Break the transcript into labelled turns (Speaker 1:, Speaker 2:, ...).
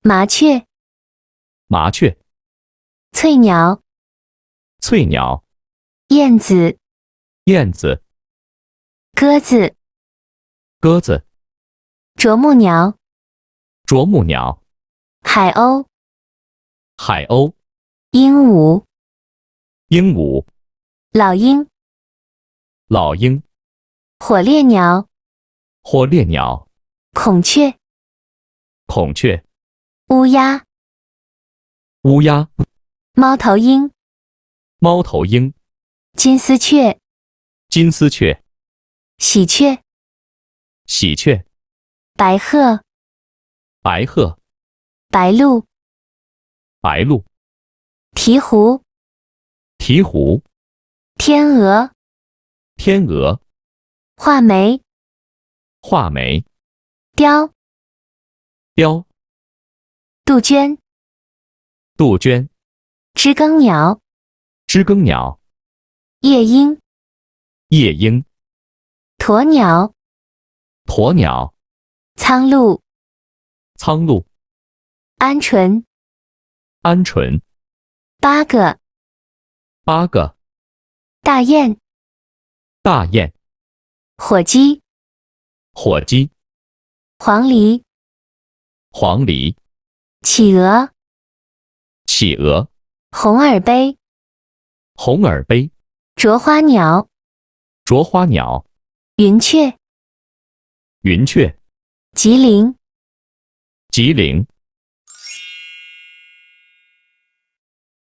Speaker 1: 麻雀、
Speaker 2: 麻雀、
Speaker 1: 翠鸟、
Speaker 2: 翠鸟、
Speaker 1: 燕子、
Speaker 2: 燕子、
Speaker 1: 鸽子、
Speaker 2: 鸽子、
Speaker 1: 啄木鸟、
Speaker 2: 啄木鸟、
Speaker 1: 海鸥、
Speaker 2: 海鸥、
Speaker 1: 鹦鹉、
Speaker 2: 鹦鹉、
Speaker 1: 老鹰、
Speaker 2: 老鹰、
Speaker 1: 火烈鸟、
Speaker 2: 火烈鸟、
Speaker 1: 孔雀、
Speaker 2: 孔雀、
Speaker 1: 乌鸦、
Speaker 2: 乌鸦、
Speaker 1: 猫头鹰、
Speaker 2: 猫头鹰、
Speaker 1: 金丝雀、
Speaker 2: 金丝雀、
Speaker 1: 喜鹊、
Speaker 2: 喜鹊、
Speaker 1: 白鹤、
Speaker 2: 白鹤、
Speaker 1: 白鹭、
Speaker 2: 白鹭、
Speaker 1: 鹈鹕、
Speaker 2: 鹈鹕、
Speaker 1: 天鹅、
Speaker 2: 天鹅、
Speaker 1: 画眉、
Speaker 2: 画眉、
Speaker 1: 雕、
Speaker 2: 雕、
Speaker 1: 杜鹃、
Speaker 2: 杜鹃、
Speaker 1: 知更鸟、
Speaker 2: 知更鸟、
Speaker 1: 夜莺、
Speaker 2: 夜莺、
Speaker 1: 鸵鸟、
Speaker 2: 鸵鸟、
Speaker 1: 苍鹭、
Speaker 2: 苍鹭、
Speaker 1: 鹌鹑、
Speaker 2: 鹌鹑、
Speaker 1: 八哥、
Speaker 2: 八个、
Speaker 1: 大雁、
Speaker 2: 大雁、
Speaker 1: 火鸡、
Speaker 2: 火鸡、
Speaker 1: 黄鹂、
Speaker 2: 黄鹂、
Speaker 1: 企鹅、
Speaker 2: 企鹅、
Speaker 1: 红耳杯、
Speaker 2: 红耳杯、
Speaker 1: 啄花鸟、
Speaker 2: 啄花鸟、
Speaker 1: 云雀、
Speaker 2: 云雀、
Speaker 1: 吉林。
Speaker 2: 吉林。